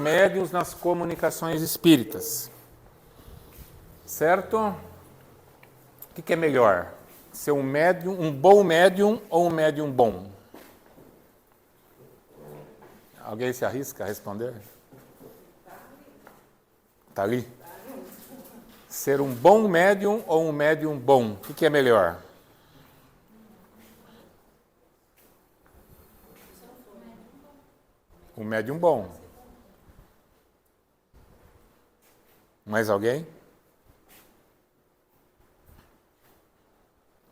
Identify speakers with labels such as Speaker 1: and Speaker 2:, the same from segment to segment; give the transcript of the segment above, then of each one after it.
Speaker 1: médiuns nas comunicações espíritas. Certo? O que é melhor? Ser um médium, um bom médium ou um médium bom? Alguém se arrisca a responder? Está ali? Ser um bom médium ou um médium bom? O que é melhor? Um médium bom. Mais alguém?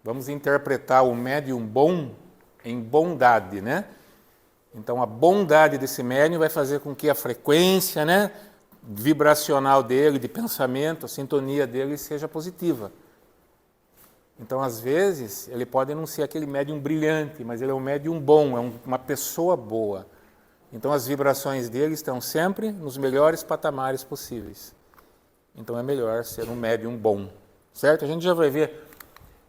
Speaker 1: Vamos interpretar o médium bom em bondade, né? Então, a bondade desse médium vai fazer com que a frequência, né, vibracional dele, de pensamento, a sintonia dele seja positiva. Então, às vezes, ele pode não ser aquele médium brilhante, mas ele é um médium bom, é uma pessoa boa. Então, as vibrações dele estão sempre nos melhores patamares possíveis. Então, é melhor ser um médium bom, certo? A gente já vai ver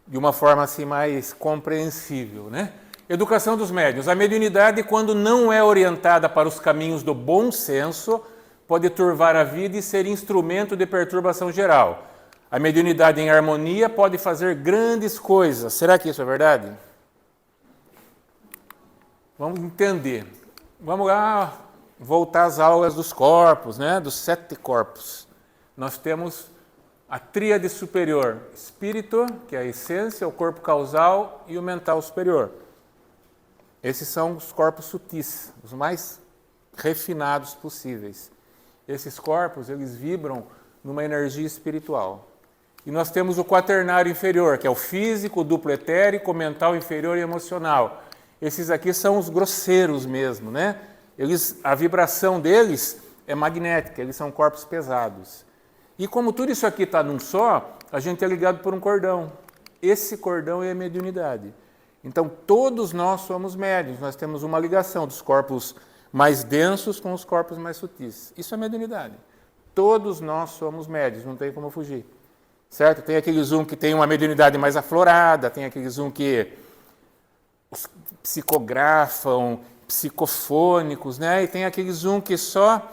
Speaker 1: de uma forma assim mais compreensível, né? Educação dos médiuns. A mediunidade, quando não é orientada para os caminhos do bom senso, pode turvar a vida e ser instrumento de perturbação geral. A mediunidade em harmonia pode fazer grandes coisas. Será que isso é verdade? Vamos entender. Vamos lá voltar às aulas dos corpos, né? Dos 7 corpos. Nós temos a tríade superior, espírito, que é a essência, o corpo causal e o mental superior. Esses são os corpos sutis, os mais refinados possíveis. Esses corpos, eles vibram numa energia espiritual. E nós temos o quaternário inferior, que é o físico, o duplo etérico, o mental inferior e emocional. Esses aqui são os grosseiros mesmo, né? A vibração deles é magnética, eles são corpos pesados. E como tudo isso aqui está num só, a gente é ligado por um cordão. Esse cordão é a mediunidade. Então, todos nós somos médiuns, nós temos uma ligação dos corpos mais densos com os corpos mais sutis. Isso é mediunidade. Todos nós somos médiuns, não tem como fugir. Certo? Tem aqueles que tem uma mediunidade mais aflorada, tem aqueles que psicografam, psicofônicos, né? E tem aqueles que só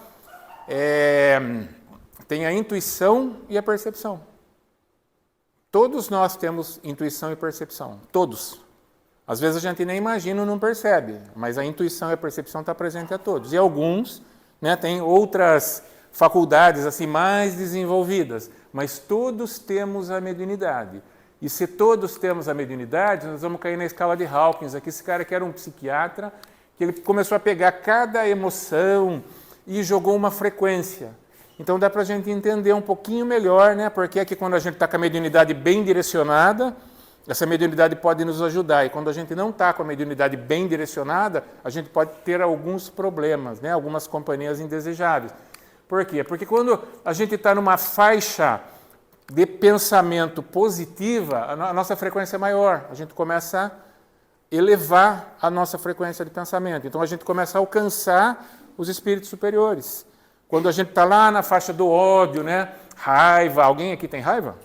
Speaker 1: tem a intuição e a percepção. Todos nós temos intuição e percepção, todos. Às vezes a gente nem imagina ou não percebe, mas a intuição e a percepção está presente a todos. E alguns, né, têm outras faculdades assim mais desenvolvidas, mas todos temos a mediunidade. E se todos temos a mediunidade, nós vamos cair na escala de Hawkins. Aqui esse cara que era um psiquiatra, que ele começou a pegar cada emoção e jogou uma frequência. Então dá para a gente entender um pouquinho melhor, né? Porque é que quando a gente está com a mediunidade bem direcionada, essa mediunidade pode nos ajudar. E quando a gente não está com a mediunidade bem direcionada, a gente pode ter alguns problemas, né? Algumas companhias indesejáveis. Por quê? Porque quando a gente está numa faixa de pensamento positiva, a nossa frequência é maior. A gente começa a elevar a nossa frequência de pensamento. Então a gente começa a alcançar os espíritos superiores. Quando a gente está lá na faixa do ódio, né? Raiva. Alguém aqui tem raiva?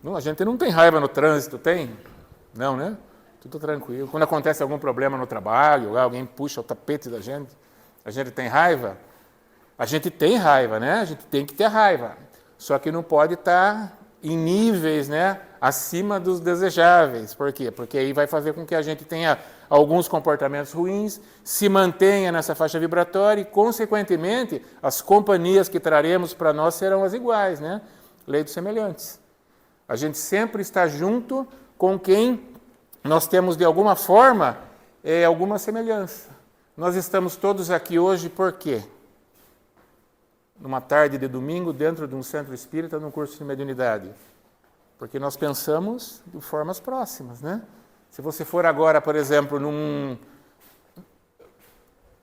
Speaker 1: Não, a gente não tem raiva no trânsito, tem? Não, né? Tudo tranquilo. Quando acontece algum problema no trabalho, alguém puxa o tapete da gente, a gente tem raiva? A gente tem raiva, né? A gente tem que ter raiva. Só que não pode estar em níveis, né, acima dos desejáveis. Por quê? Porque aí vai fazer com que a gente tenha alguns comportamentos ruins, se mantenha nessa faixa vibratória e, consequentemente, as companhias que traremos para nós serão as iguais, né? Lei dos semelhantes. A gente sempre está junto com quem nós temos, de alguma forma, alguma semelhança. Nós estamos todos aqui hoje por quê? Numa tarde de domingo, dentro de um centro espírita, num curso de mediunidade. Porque nós pensamos de formas próximas, né? Se você for agora, por exemplo, num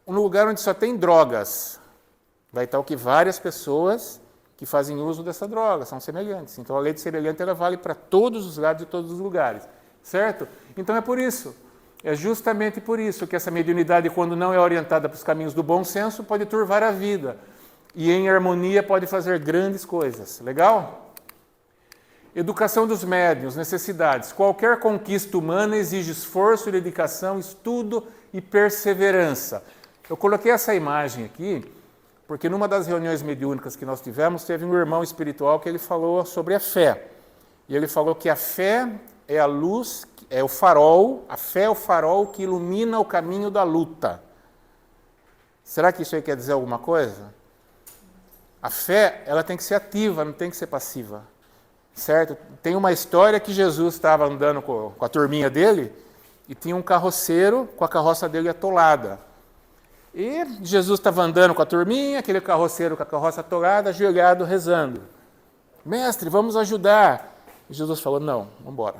Speaker 1: lugar onde só tem drogas, vai estar várias pessoas que fazem uso dessa droga, são semelhantes. Então, a lei de semelhante ela vale para todos os lados e todos os lugares, certo? Então, é justamente por isso que essa mediunidade, quando não é orientada para os caminhos do bom senso, pode turvar a vida. E em harmonia pode fazer grandes coisas. Legal? Educação dos médiuns, necessidades. Qualquer conquista humana exige esforço, dedicação, estudo e perseverança. Eu coloquei essa imagem aqui, porque numa das reuniões mediúnicas que nós tivemos, teve um irmão espiritual que ele falou sobre a fé. E ele falou que a fé é a luz, é o farol, a fé é o farol que ilumina o caminho da luta. Será que isso aí quer dizer alguma coisa? A fé, ela tem que ser ativa, não tem que ser passiva. Certo? Tem uma história que Jesus estava andando com a turminha dele e tinha um carroceiro com a carroça dele atolada. E Jesus estava andando com a turminha, aquele carroceiro com a carroça atolada, ajoelhado, rezando. Mestre, vamos ajudar. E Jesus falou, não, vamos embora.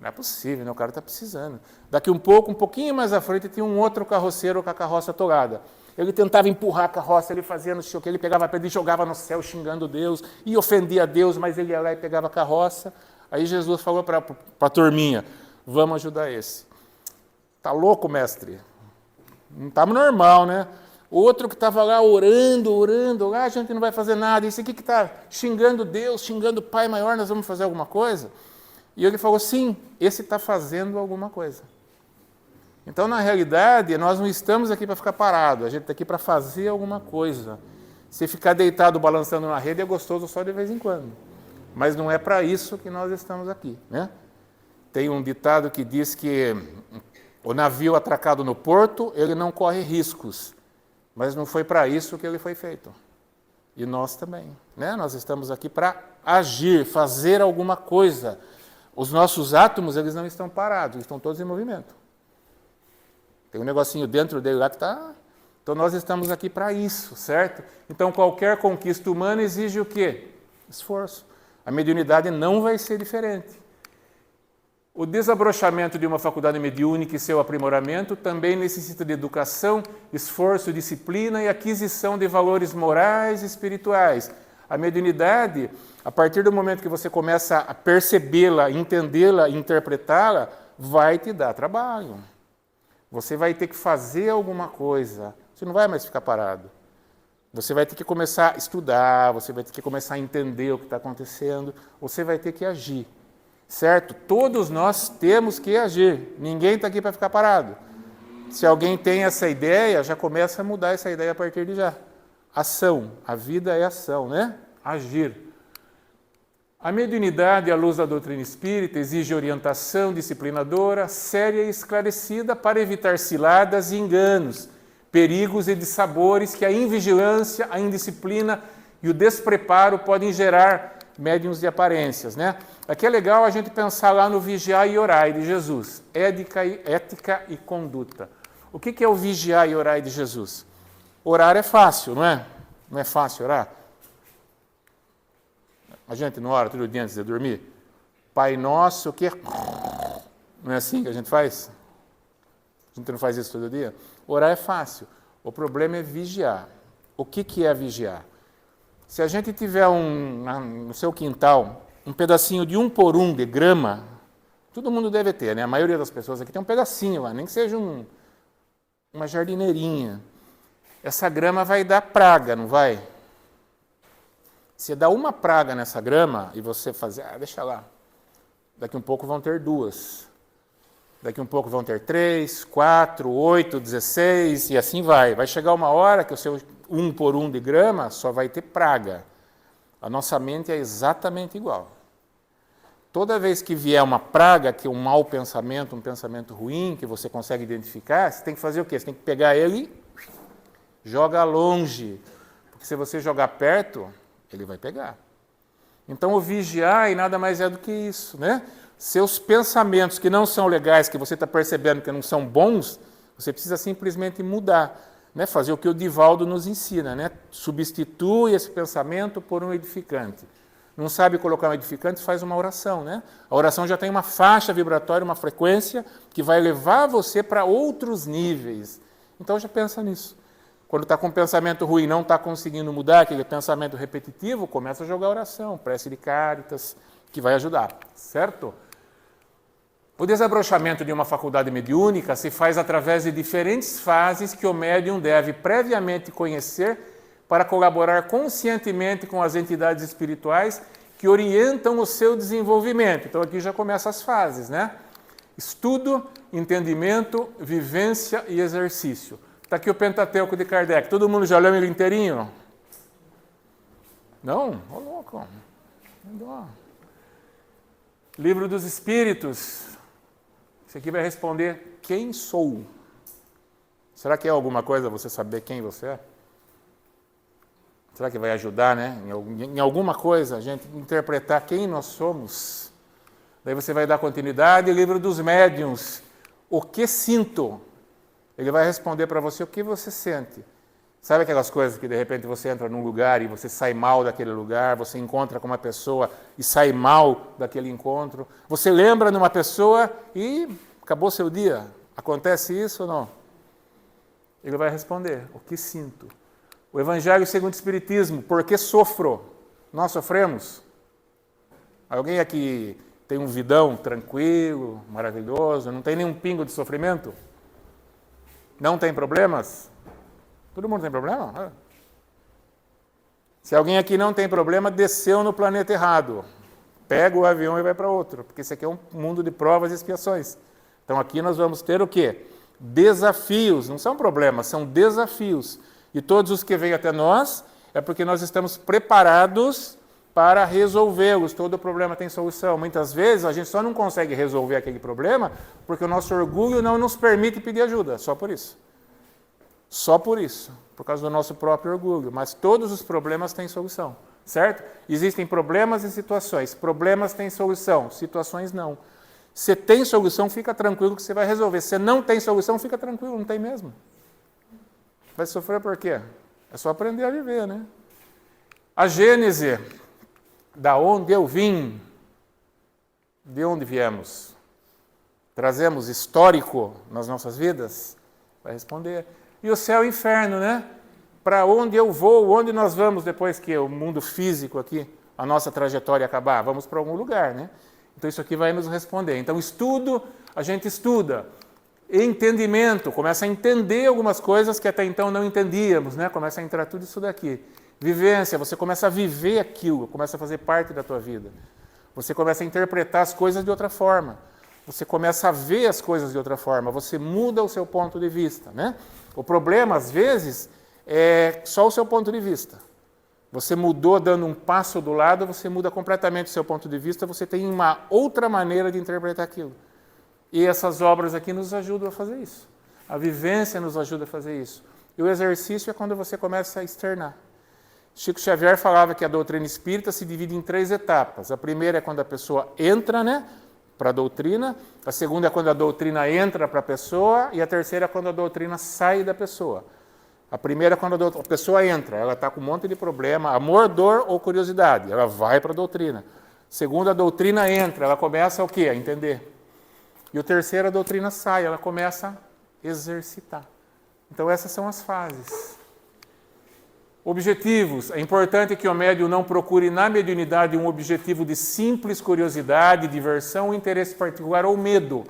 Speaker 1: Não é possível, né? O cara está precisando. Daqui um pouquinho mais à frente, tinha um outro carroceiro com a carroça atolada. Ele tentava empurrar a carroça, ele fazia não sei o que, ele pegava a pedra e jogava no céu xingando Deus, e ofendia a Deus, mas ele ia lá e pegava a carroça. Aí Jesus falou para a turminha, vamos ajudar esse. Tá louco, mestre? Não estava normal, né? Outro que estava lá orando, a gente não vai fazer nada, esse aqui que está xingando Deus, xingando o Pai Maior, nós vamos fazer alguma coisa? E ele falou, sim, esse está fazendo alguma coisa. Então, na realidade, nós não estamos aqui para ficar parado, a gente está aqui para fazer alguma coisa. Se ficar deitado balançando na rede é gostoso só de vez em quando, mas não é para isso que nós estamos aqui, né? Tem um ditado que diz que o navio atracado no porto, ele não corre riscos, mas não foi para isso que ele foi feito. E nós também, né? Nós estamos aqui para agir, fazer alguma coisa. Os nossos átomos, eles não estão parados, estão todos em movimento. Tem um negocinho dentro dele lá que está... Então, nós estamos aqui para isso, certo? Então, qualquer conquista humana exige o quê? Esforço. A mediunidade não vai ser diferente. O desabrochamento de uma faculdade mediúnica e seu aprimoramento também necessita de educação, esforço, disciplina e aquisição de valores morais e espirituais. A mediunidade, a partir do momento que você começa a percebê-la, entendê-la, interpretá-la, vai te dar trabalho. Você vai ter que fazer alguma coisa. Você não vai mais ficar parado. Você vai ter que começar a estudar, você vai ter que começar a entender o que está acontecendo, você vai ter que agir. Certo? Todos nós temos que agir. Ninguém está aqui para ficar parado. Se alguém tem essa ideia, já começa a mudar essa ideia a partir de já. Ação. A vida é ação, né? Agir. A mediunidade, à luz da doutrina espírita, exige orientação disciplinadora, séria e esclarecida para evitar ciladas e enganos, perigos e dissabores que a invigilância, a indisciplina e o despreparo podem gerar médiuns de aparências, né? Aqui é legal a gente pensar lá no vigiar e orar de Jesus, ética e conduta. O que é o vigiar e orar de Jesus? Orar é fácil, não é? Não é fácil orar? A gente não ora todo dia antes de dormir? Pai nosso, o que? Não é assim que a gente faz? A gente não faz isso todo dia? Orar é fácil. O problema é vigiar. O que é vigiar? Se a gente tiver no seu quintal um pedacinho de 1 por 1 de grama, todo mundo deve ter, né? A maioria das pessoas aqui tem um pedacinho lá, nem que seja uma jardineirinha. Essa grama vai dar praga, não vai? Se dá uma praga nessa grama e você fazer, deixa lá. Daqui um pouco vão ter 2. Daqui um pouco vão ter 3, 4, 8, 16 e assim vai. Vai chegar uma hora que o seu 1 por 1 de grama só vai ter praga. A nossa mente é exatamente igual. Toda vez que vier uma praga, que é um mau pensamento, um pensamento ruim, que você consegue identificar, você tem que fazer o quê? Você tem que pegar ele e joga longe. Porque se você jogar perto, ele vai pegar. Então, o vigiar e nada mais é do que isso, né? Seus pensamentos que não são legais, que você está percebendo que não são bons, você precisa simplesmente mudar, né? Fazer o que o Divaldo nos ensina, né? Substitui esse pensamento por um edificante. Não sabe colocar um edificante, faz uma oração, né? A oração já tem uma faixa vibratória, uma frequência que vai levar você para outros níveis. Então, já pensa nisso. Quando está com um pensamento ruim, não está conseguindo mudar aquele pensamento repetitivo, começa a jogar oração, prece de Cáritas, que vai ajudar, certo? O desabrochamento de uma faculdade mediúnica se faz através de diferentes fases que o médium deve previamente conhecer para colaborar conscientemente com as entidades espirituais que orientam o seu desenvolvimento. Então, aqui já começam as fases, né? Estudo, entendimento, vivência e exercício. Está aqui o Pentateuco de Kardec. Todo mundo já leu ele inteirinho? Não? Ô louco. Livro dos Espíritos. Isso aqui vai responder quem sou. Será que é alguma coisa você saber quem você é? Será que vai ajudar, né? Em alguma coisa a gente interpretar quem nós somos? Daí você vai dar continuidade. Livro dos Médiuns. O que sinto? Ele vai responder para você o que você sente. Sabe aquelas coisas que de repente você entra num lugar e você sai mal daquele lugar, você encontra com uma pessoa e sai mal daquele encontro. Você lembra de uma pessoa e acabou seu dia. Acontece isso ou não? Ele vai responder, o que sinto? O Evangelho segundo o Espiritismo, por que sofro? Nós sofremos? Alguém aqui tem um vidão tranquilo, maravilhoso, não tem nenhum pingo de sofrimento? Não tem problemas? Todo mundo tem problema? Se alguém aqui não tem problema, desceu no planeta errado. Pega o avião e vai para outro, porque esse aqui é um mundo de provas e expiações. Então aqui nós vamos ter o quê? Desafios, não são problemas, são desafios. E todos os que vêm até nós é porque nós estamos preparados para resolvê-los. Todo problema tem solução. Muitas vezes a gente só não consegue resolver aquele problema porque o nosso orgulho não nos permite pedir ajuda, só por isso. Só por isso, por causa do nosso próprio orgulho. Mas todos os problemas têm solução, certo? Existem problemas e situações. Problemas têm solução, situações não. Se tem solução, fica tranquilo que você vai resolver. Se não tem solução, fica tranquilo, não tem mesmo. Vai sofrer por quê? É só aprender a viver, né? A Gênese, da onde eu vim, de onde viemos? Trazemos histórico nas nossas vidas? Vai responder. E o céu e o inferno, né? Para onde eu vou, onde nós vamos depois que o mundo físico aqui, a nossa trajetória acabar? Vamos para algum lugar, né? Então isso aqui vai nos responder. Então estudo, a gente estuda. Entendimento, começa a entender algumas coisas que até então não entendíamos, né? Começa a entrar tudo isso daqui. Vivência, você começa a viver aquilo, começa a fazer parte da tua vida. Você começa a interpretar as coisas de outra forma. Você começa a ver as coisas de outra forma. Você muda o seu ponto de vista, né? O problema, às vezes, é só o seu ponto de vista. Você mudou dando um passo do lado, você muda completamente o seu ponto de vista, você tem uma outra maneira de interpretar aquilo. E essas obras aqui nos ajudam a fazer isso. A vivência nos ajuda a fazer isso. E o exercício é quando você começa a externar. Chico Xavier falava que a doutrina espírita se divide em 3 etapas. A primeira é quando a pessoa entra, né, para a doutrina. A segunda é quando a doutrina entra para a pessoa. E a terceira é quando a doutrina sai da pessoa. A primeira é quando a pessoa entra. Ela está com um monte de problema, amor, dor ou curiosidade. Ela vai para a doutrina. Segunda, a doutrina entra. Ela começa o quê? A entender. E o terceiro, a doutrina sai, ela começa a exercitar. Então essas são as fases. Objetivos. É importante que o médium não procure na mediunidade um objetivo de simples curiosidade, diversão, interesse particular ou medo,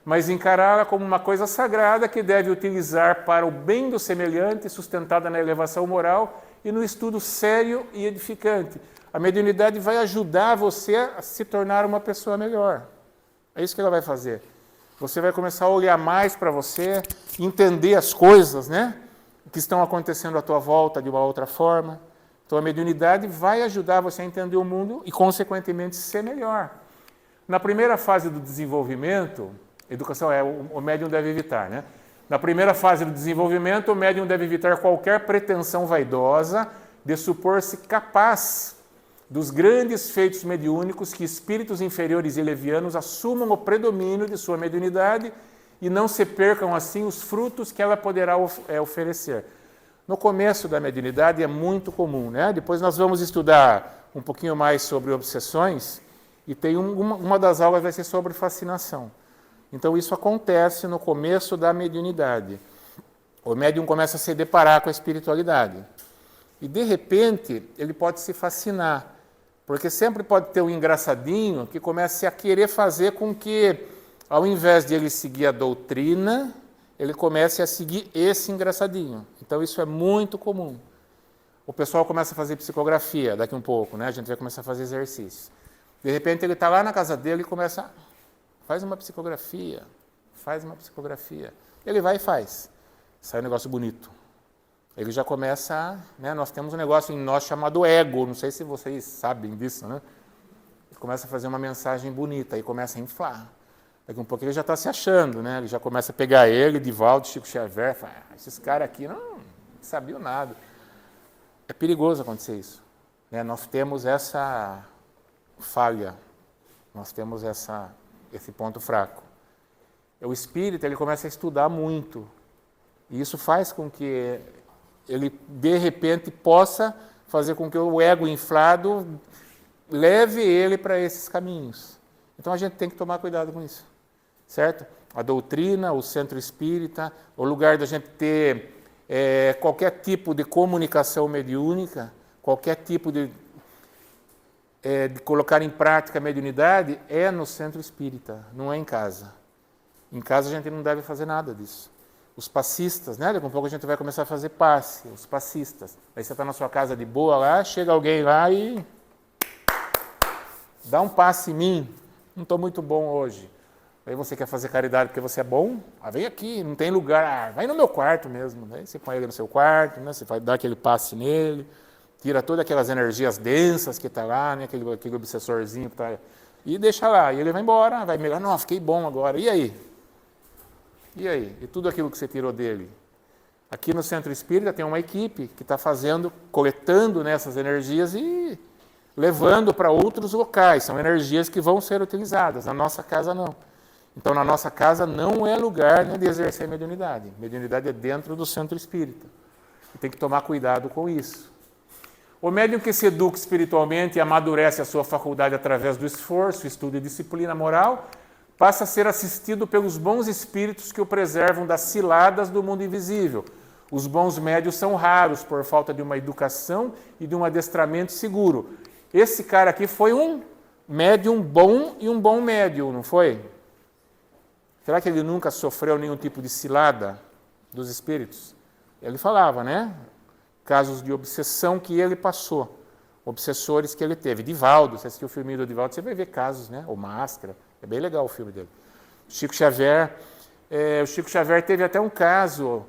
Speaker 1: mas encará-la como uma coisa sagrada que deve utilizar para o bem do semelhante, sustentada na elevação moral e no estudo sério e edificante. A mediunidade vai ajudar você a se tornar uma pessoa melhor. É isso que ela vai fazer. Você vai começar a olhar mais para você, entender as coisas, né, que estão acontecendo à tua volta de uma outra forma. Então a mediunidade vai ajudar você a entender o mundo e, consequentemente, ser melhor. Na primeira fase do desenvolvimento, educação o médium deve evitar, né? Na primeira fase do desenvolvimento, o médium deve evitar qualquer pretensão vaidosa de supor-se capaz dos grandes feitos mediúnicos que espíritos inferiores e levianos assumam o predomínio de sua mediunidade e não se percam assim os frutos que ela poderá oferecer. No começo da mediunidade é muito comum, né? Depois nós vamos estudar um pouquinho mais sobre obsessões e tem uma das aulas vai ser sobre fascinação. Então isso acontece no começo da mediunidade. O médium começa a se deparar com a espiritualidade e de repente ele pode se fascinar. Porque sempre pode ter um engraçadinho que comece a querer fazer com que, ao invés de ele seguir a doutrina, ele comece a seguir esse engraçadinho. Então isso é muito comum. O pessoal começa a fazer psicografia daqui um pouco, né? A gente vai começar a fazer exercícios. De repente ele está lá na casa dele e começa, faz uma psicografia. Ele vai e faz. sai um negócio bonito. Ele já começa, né, nós temos um negócio em nós chamado ego, não sei se vocês sabem disso, né? Ele começa a fazer uma mensagem bonita, aí começa a inflar. Daqui a um pouco ele já está se achando, né? Ele já começa a pegar ele, Divaldo, Chico Xavier, fala, esses caras aqui não sabiam nada. É perigoso acontecer isso, né? Nós temos essa falha, nós temos esse ponto fraco. O espírita, ele começa a estudar muito, e isso faz com que ele, de repente, possa fazer com que o ego inflado leve ele para esses caminhos. Então a gente tem que tomar cuidado com isso, certo? A doutrina, o centro espírita, o lugar da gente ter qualquer tipo de comunicação mediúnica, qualquer tipo de colocar em prática a mediunidade é no centro espírita, não é em casa. Em casa a gente não deve fazer nada disso. Os passistas, né? Daqui a pouco a gente vai começar a fazer passe, os passistas. Aí você está na sua casa de boa lá, chega alguém lá e dá um passe em mim. Não estou muito bom hoje. Aí você quer fazer caridade porque você é bom? Ah, vem aqui, não tem lugar. Vai no meu quarto mesmo. Aí você põe ele no seu quarto, né? Você vai dar aquele passe nele, tira todas aquelas energias densas que está lá, né? Aquele obsessorzinho que está... E deixa lá. E ele vai embora, vai melhorar. Não, fiquei bom agora. E aí? E aí? E tudo aquilo que você tirou dele? Aqui no Centro Espírita tem uma equipe que está coletando nessas energias e levando para outros locais. São energias que vão ser utilizadas. Na nossa casa, não. Então, na nossa casa não é lugar, né, de exercer mediunidade. Mediunidade é dentro do Centro Espírita. E tem que tomar cuidado com isso. O médium que se educa espiritualmente e amadurece a sua faculdade através do esforço, estudo e disciplina moral, passa a ser assistido pelos bons espíritos que o preservam das ciladas do mundo invisível. Os bons médios são raros por falta de uma educação e de um adestramento seguro. Esse cara aqui foi um médium bom e um bom médium, não foi? Será que ele nunca sofreu nenhum tipo de cilada dos espíritos? Ele falava, né? Casos de obsessão que ele passou, obsessores que ele teve. Divaldo, você assistiu o filme do Divaldo, você vai ver casos, né? O Máscara. É bem legal o filme dele. Chico Xavier, o Chico Xavier teve até um caso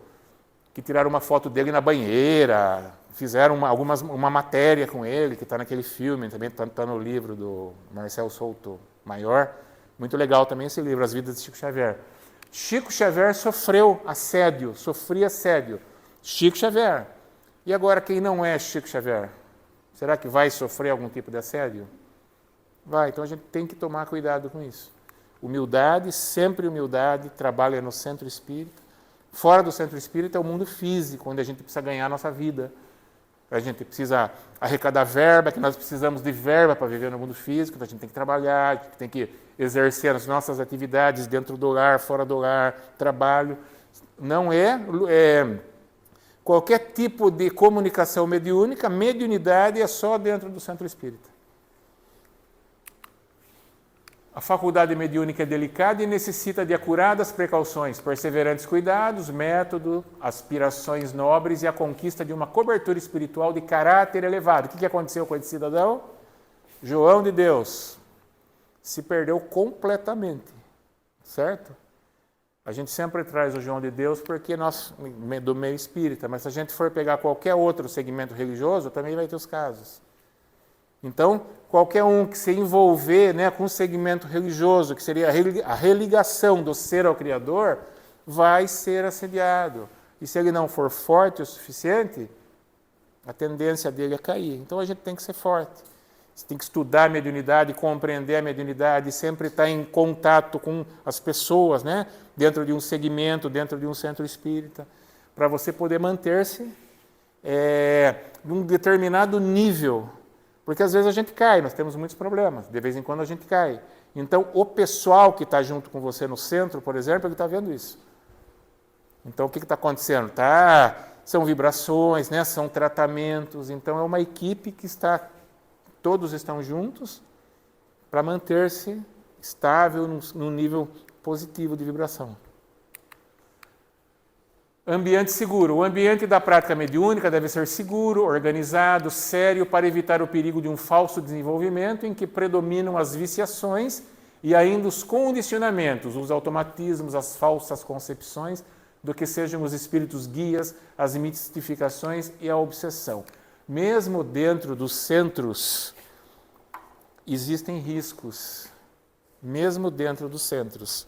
Speaker 1: que tiraram uma foto dele na banheira, fizeram uma matéria com ele, que está naquele filme, também está no livro do Marcel Souto Maior. Muito legal também esse livro, As Vidas de Chico Xavier. Chico Xavier sofria assédio. Chico Xavier. E agora quem não é Chico Xavier? Será que vai sofrer algum tipo de assédio? Vai, então a gente tem que tomar cuidado com isso. Humildade, sempre humildade, trabalho é no centro espírita. Fora do centro espírita é o mundo físico, onde a gente precisa ganhar a nossa vida. A gente precisa arrecadar verba, que nós precisamos de verba para viver no mundo físico, então a gente tem que trabalhar, a gente tem que exercer as nossas atividades dentro do lar, fora do lar, trabalho. Não qualquer tipo de comunicação mediúnica, mediunidade é só dentro do centro espírita. A faculdade mediúnica é delicada e necessita de acuradas precauções, perseverantes cuidados, método, aspirações nobres e a conquista de uma cobertura espiritual de caráter elevado. O que aconteceu com esse cidadão? João de Deus se perdeu completamente, certo? A gente sempre traz o João de Deus porque nós, do meio espírita, mas se a gente for pegar qualquer outro segmento religioso, também vai ter os casos. Então, qualquer um que se envolver, né, com um segmento religioso, que seria a religação do ser ao Criador, vai ser assediado. E se ele não for forte o suficiente, a tendência dele é cair. Então a gente tem que ser forte. Você tem que estudar a mediunidade, compreender a mediunidade, sempre estar em contato com as pessoas, né, dentro de um segmento, dentro de um centro espírita, para você poder manter-se num determinado nível. Porque às vezes a gente cai, nós temos muitos problemas, de vez em quando a gente cai. Então, o pessoal que está junto com você no centro, por exemplo, ele está vendo isso. Então, o que está acontecendo? São vibrações, né? São tratamentos. Então, é uma equipe que todos estão juntos para manter-se estável num nível positivo de vibração. Ambiente seguro. O ambiente da prática mediúnica deve ser seguro, organizado, sério, para evitar o perigo de um falso desenvolvimento em que predominam as viciações e ainda os condicionamentos, os automatismos, as falsas concepções, do que sejam os espíritos guias, as mistificações e a obsessão. Mesmo dentro dos centros, existem riscos. Mesmo dentro dos centros.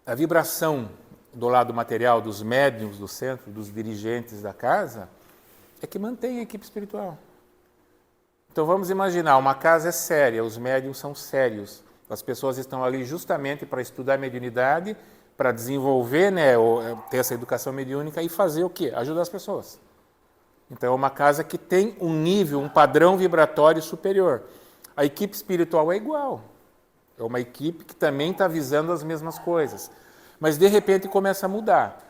Speaker 1: A vibração do lado material dos médiuns do centro, dos dirigentes da casa, é que mantém a equipe espiritual. Então vamos imaginar, uma casa é séria, os médiuns são sérios. As pessoas estão ali justamente para estudar a mediunidade, para desenvolver, né, ter essa educação mediúnica e fazer o quê? Ajudar as pessoas. Então é uma casa que tem um nível, um padrão vibratório superior. A equipe espiritual é igual. É uma equipe que também está visando as mesmas coisas. Mas de repente começa a mudar.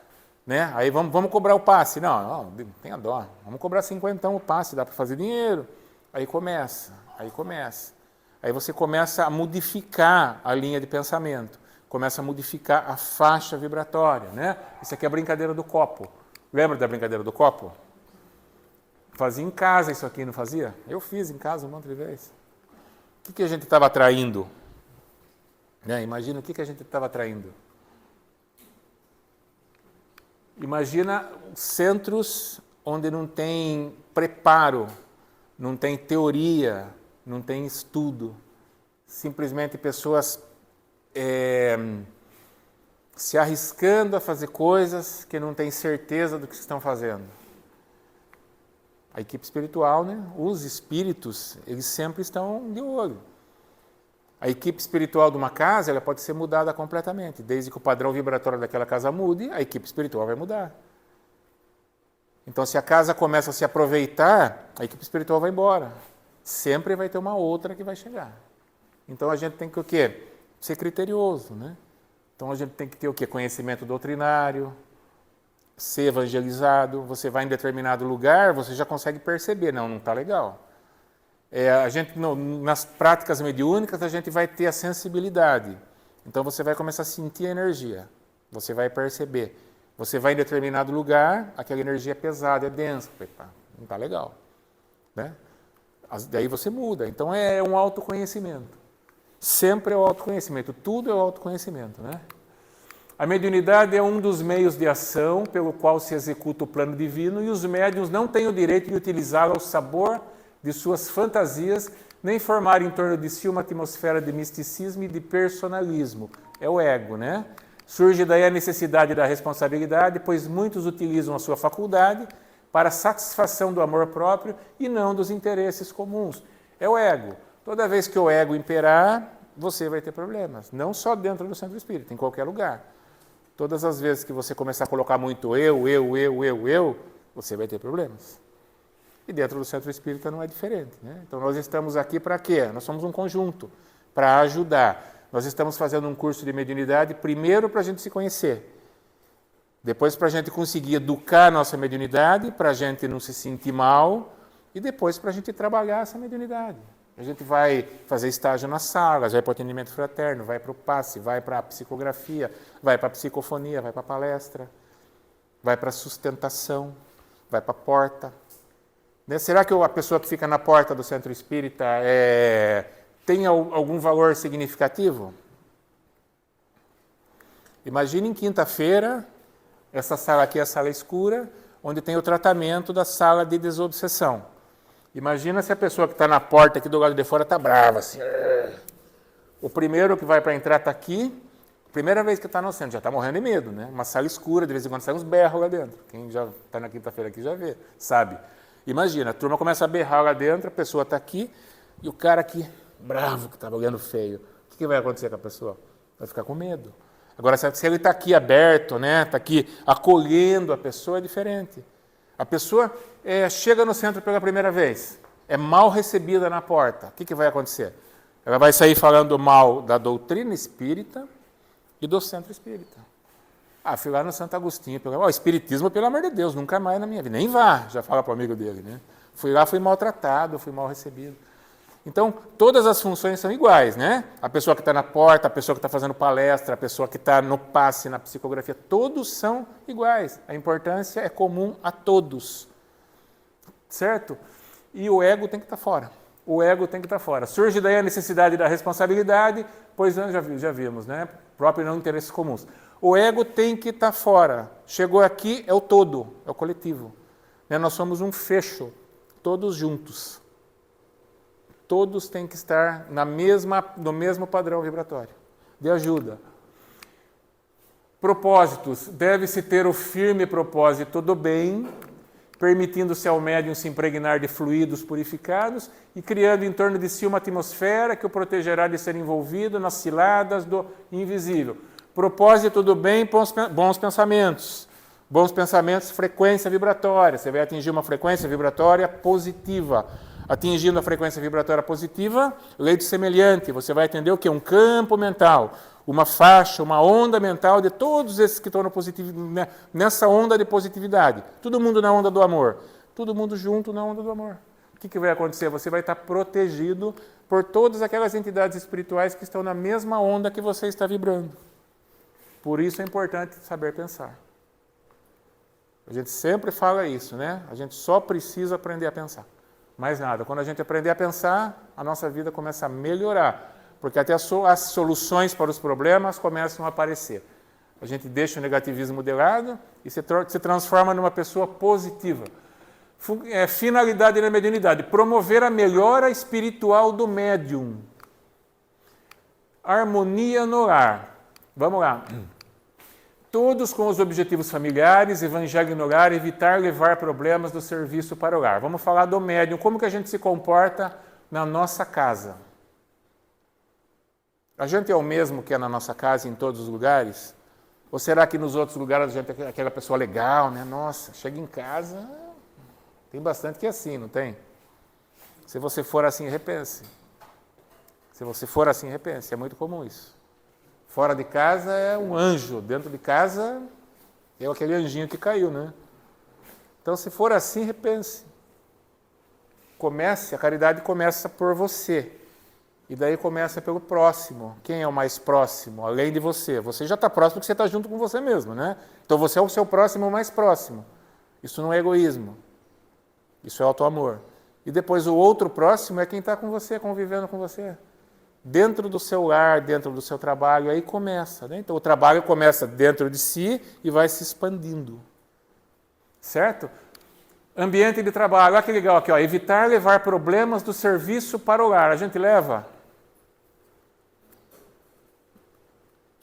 Speaker 1: Né? Aí vamos cobrar o passe. Não, tenha dó. Vamos cobrar 50 o passe, dá para fazer dinheiro. Aí começa. Aí você começa a modificar a linha de pensamento. Começa a modificar a faixa vibratória. Né? Isso aqui é a brincadeira do copo. Lembra da brincadeira do copo? Fazia em casa isso aqui, não fazia? Eu fiz em casa um monte de vezes. O que a gente estava atraindo? Né? Imagina o que a gente estava atraindo. Imagina centros onde não tem preparo, não tem teoria, não tem estudo. Simplesmente pessoas se arriscando a fazer coisas que não têm certeza do que estão fazendo. A equipe espiritual, né? Os espíritos, eles sempre estão de olho. A equipe espiritual de uma casa, ela pode ser mudada completamente. Desde que o padrão vibratório daquela casa mude, a equipe espiritual vai mudar. Então, se a casa começa a se aproveitar, a equipe espiritual vai embora. Sempre vai ter uma outra que vai chegar. Então, a gente tem que o quê? Ser criterioso, né? Então, a gente tem que ter o quê? Conhecimento doutrinário, ser evangelizado. Você vai em determinado lugar, você já consegue perceber, não está legal. A gente, nas práticas mediúnicas, a gente vai ter a sensibilidade. Então, você vai começar a sentir a energia. Você vai perceber. Você vai em determinado lugar, aquela energia é pesada, é densa. Epa, não está legal. Né? Daí você muda. Então, é um autoconhecimento. Sempre é o autoconhecimento. Tudo é o autoconhecimento. Né? A mediunidade é um dos meios de ação pelo qual se executa o plano divino e os médiuns não têm o direito de utilizá-lo ao sabor de suas fantasias, nem formar em torno de si uma atmosfera de misticismo e de personalismo. É o ego, né? Surge daí a necessidade da responsabilidade, pois muitos utilizam a sua faculdade para a satisfação do amor próprio e não dos interesses comuns. É o ego. Toda vez que o ego imperar, você vai ter problemas. Não só dentro do centro espírita, em qualquer lugar. Todas as vezes que você começar a colocar muito eu, você vai ter problemas. E dentro do centro espírita não é diferente. Né? Então, nós estamos aqui para quê? Nós somos um conjunto, para ajudar. Nós estamos fazendo um curso de mediunidade, primeiro para a gente se conhecer, depois para a gente conseguir educar a nossa mediunidade, para a gente não se sentir mal, e depois para a gente trabalhar essa mediunidade. A gente vai fazer estágio nas salas, vai para o atendimento fraterno, vai para o passe, vai para a psicografia, vai para a psicofonia, vai para a palestra, vai para a sustentação, vai para a porta. Será que a pessoa que fica na porta do centro espírita tem algum valor significativo? Imagine em quinta-feira, essa sala aqui é a sala escura, onde tem o tratamento da sala de desobsessão. Imagina se a pessoa que está na porta aqui do lado de fora está brava, assim. O primeiro que vai para entrar está aqui, primeira vez que está no centro, já está morrendo de medo, né? Uma sala escura, de vez em quando sai uns berros lá dentro. Quem já está na quinta-feira aqui já vê, sabe? Imagina, a turma começa a berrar lá dentro, a pessoa está aqui, e o cara aqui, bravo, que estava olhando feio. O que vai acontecer com a pessoa? Vai ficar com medo. Agora, se ele está aqui aberto, né, está aqui acolhendo a pessoa, é diferente. A pessoa chega no centro pela primeira vez, é mal recebida na porta. O que vai acontecer? Ela vai sair falando mal da doutrina espírita e do centro espírita. Fui lá no Santo Agostinho, o espiritismo, pelo amor de Deus, nunca mais na minha vida. Nem vá, já fala para o amigo dele. Né? Fui lá, fui maltratado, fui mal recebido. Então, todas as funções são iguais. Né? A pessoa que está na porta, a pessoa que está fazendo palestra, a pessoa que está no passe, na psicografia, todos são iguais. A importância é comum a todos. Certo? E o ego tem que estar fora. O ego tem que estar fora. Surge daí a necessidade da responsabilidade, pois já vimos, né? próprio e não interesses comuns. O ego tem que estar fora. Chegou aqui, é o todo, é o coletivo. Né? Nós somos um fecho, todos juntos. Todos têm que estar no mesmo padrão vibratório de ajuda. Propósitos. Deve-se ter o firme propósito do bem, permitindo-se ao médium se impregnar de fluidos purificados e criando em torno de si uma atmosfera que o protegerá de ser envolvido nas ciladas do invisível. Propósito do bem, bons pensamentos. Bons pensamentos, frequência vibratória. Você vai atingir uma frequência vibratória positiva. Atingindo a frequência vibratória positiva, lei do semelhante. Você vai entender o que? Um campo mental, uma faixa, uma onda mental de todos esses que estão no nessa onda de positividade. Todo mundo na onda do amor. Todo mundo junto na onda do amor. O que vai acontecer? Você vai estar protegido por todas aquelas entidades espirituais que estão na mesma onda que você está vibrando. Por isso é importante saber pensar. A gente sempre fala isso, né? A gente só precisa aprender a pensar. Mais nada. Quando a gente aprender a pensar, a nossa vida começa a melhorar. Porque até as soluções para os problemas começam a aparecer. A gente deixa o negativismo de lado e se transforma numa pessoa positiva. Finalidade da mediunidade, promover a melhora espiritual do médium. Harmonia no lar. Vamos lá. Todos com os objetivos familiares, evangelho no lar, evitar levar problemas do serviço para o lar. Vamos falar do médium, como que a gente se comporta na nossa casa. A gente é o mesmo que é na nossa casa em todos os lugares? Ou será que nos outros lugares a gente é aquela pessoa legal, né? Nossa, chega em casa, tem bastante que é assim, não tem? Se você for assim, repense. Se você for assim, repense. É muito comum isso. Fora de casa é um anjo, dentro de casa é aquele anjinho que caiu, né? Então, se for assim, repense. A caridade começa por você. E daí começa pelo próximo. Quem é o mais próximo, além de você? Você já está próximo porque você está junto com você mesmo, né? Então, você é o seu próximo mais próximo. Isso não é egoísmo. Isso é auto-amor. E depois o outro próximo é quem está com você, convivendo com você. Dentro do seu lar, dentro do seu trabalho, aí começa. Né? Então, o trabalho começa dentro de si e vai se expandindo. Certo? Ambiente de trabalho. Olha que legal aqui. Ó. Evitar levar problemas do serviço para o lar. A gente leva?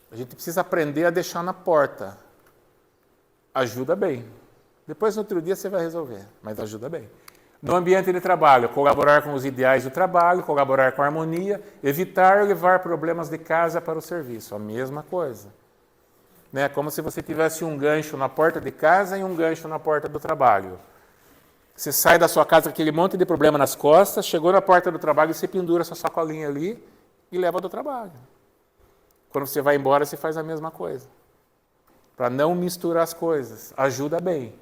Speaker 1: A gente precisa aprender a deixar na porta. Ajuda bem. Depois, no outro dia, você vai resolver. Mas ajuda bem. No ambiente de trabalho, colaborar com os ideais do trabalho, colaborar com a harmonia, evitar levar problemas de casa para o serviço. A mesma coisa. Né? Como se você tivesse um gancho na porta de casa e um gancho na porta do trabalho. Você sai da sua casa com aquele monte de problema nas costas, chegou na porta do trabalho e você pendura sua sacolinha ali e leva do trabalho. Quando você vai embora, você faz a mesma coisa. Para não misturar as coisas. Ajuda bem.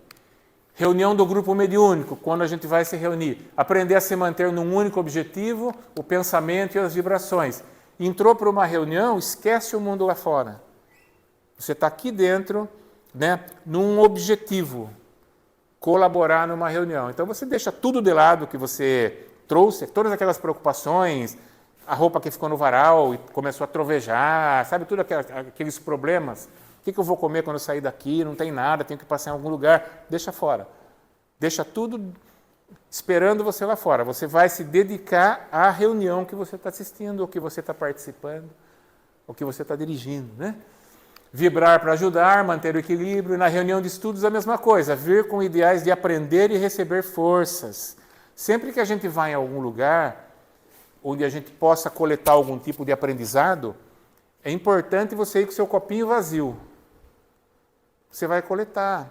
Speaker 1: Reunião do grupo mediúnico, quando a gente vai se reunir. Aprender a se manter num único objetivo, o pensamento e as vibrações. Entrou para uma reunião, esquece o mundo lá fora. Você está aqui dentro, né, num objetivo. Colaborar numa reunião. Então você deixa tudo de lado que você trouxe, todas aquelas preocupações, a roupa que ficou no varal e começou a trovejar, sabe, tudo aqueles problemas. O que eu vou comer quando eu sair daqui? Não tem nada, tenho que passar em algum lugar. Deixa fora. Deixa tudo esperando você lá fora. Você vai se dedicar à reunião que você está assistindo, ou que você está participando, ou que você está dirigindo, né? Vibrar para ajudar, manter o equilíbrio. E na reunião de estudos a mesma coisa. Vir com ideais de aprender e receber forças. Sempre que a gente vai em algum lugar onde a gente possa coletar algum tipo de aprendizado, é importante você ir com o seu copinho vazio. Você vai coletar.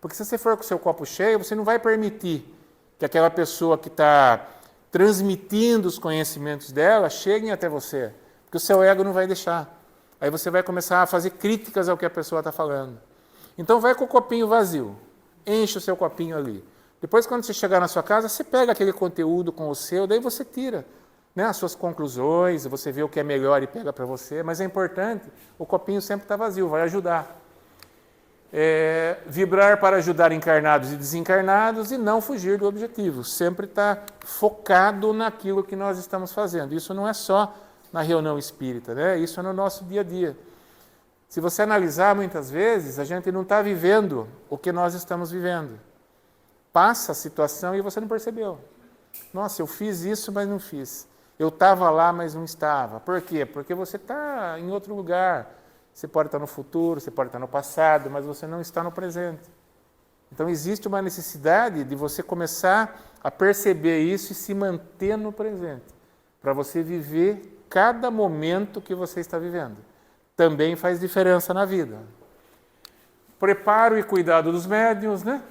Speaker 1: Porque se você for com o seu copo cheio, você não vai permitir que aquela pessoa que está transmitindo os conhecimentos dela cheguem até você. Porque o seu ego não vai deixar. Aí você vai começar a fazer críticas ao que a pessoa está falando. Então vai com o copinho vazio. Enche o seu copinho ali. Depois, quando você chegar na sua casa, você pega aquele conteúdo com o seu, daí você tira, né, as suas conclusões, você vê o que é melhor e pega para você. Mas é importante, o copinho sempre está vazio, vai ajudar. Vibrar para ajudar encarnados e desencarnados e não fugir do objetivo. Sempre está focado naquilo que nós estamos fazendo. Isso não é só na reunião espírita, né? Isso é no nosso dia a dia. Se você analisar, muitas vezes, a gente não está vivendo o que nós estamos vivendo. Passa a situação e você não percebeu. Nossa, eu fiz isso, mas não fiz. Eu estava lá, mas não estava. Por quê? Porque você está em outro lugar. Você pode estar no futuro, você pode estar no passado, mas você não está no presente. Então, existe uma necessidade de você começar a perceber isso e se manter no presente, para você viver cada momento que você está vivendo. Também faz diferença na vida. Preparo e cuidado dos médiuns, né?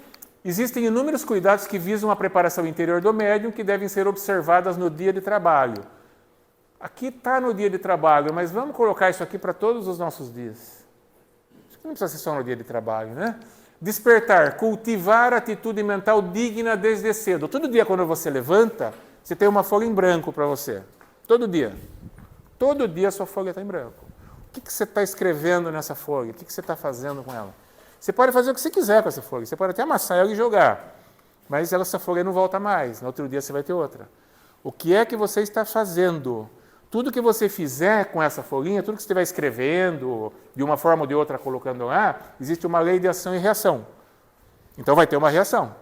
Speaker 1: Existem inúmeros cuidados que visam a preparação interior do médium que devem ser observadas no dia de trabalho. Aqui está no dia de trabalho, mas vamos colocar isso aqui para todos os nossos dias. Isso não precisa ser só no dia de trabalho, né? Despertar, cultivar a atitude mental digna desde cedo. Todo dia quando você levanta, você tem uma folha em branco para você. Todo dia. Todo dia a sua folha está em branco. O que você está escrevendo nessa folha? O que você está fazendo com ela? Você pode fazer o que você quiser com essa folha. Você pode até amassar ela e jogar. Mas essa folha não volta mais. No outro dia você vai ter outra. O que é que você está fazendo? Tudo que você fizer com essa folhinha, tudo que você estiver escrevendo, de uma forma ou de outra colocando lá, existe uma lei de ação e reação. Então vai ter uma reação.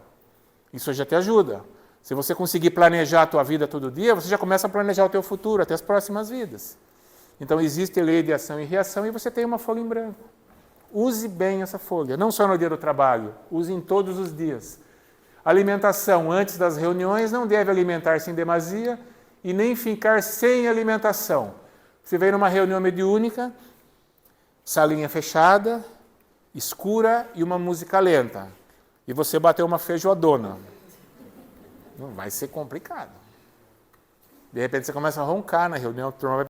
Speaker 1: Isso já te ajuda. Se você conseguir planejar a tua vida todo dia, você já começa a planejar o teu futuro, até as próximas vidas. Então existe lei de ação e reação e você tem uma folha em branco. Use bem essa folha, não só no dia do trabalho, use em todos os dias. Alimentação antes das reuniões, não deve alimentar-se em demasia e nem ficar sem alimentação. Você vem numa reunião mediúnica, salinha fechada, escura e uma música lenta. E você bateu uma feijoadona. Não vai ser complicado. De repente você começa a roncar na reunião, a turma vai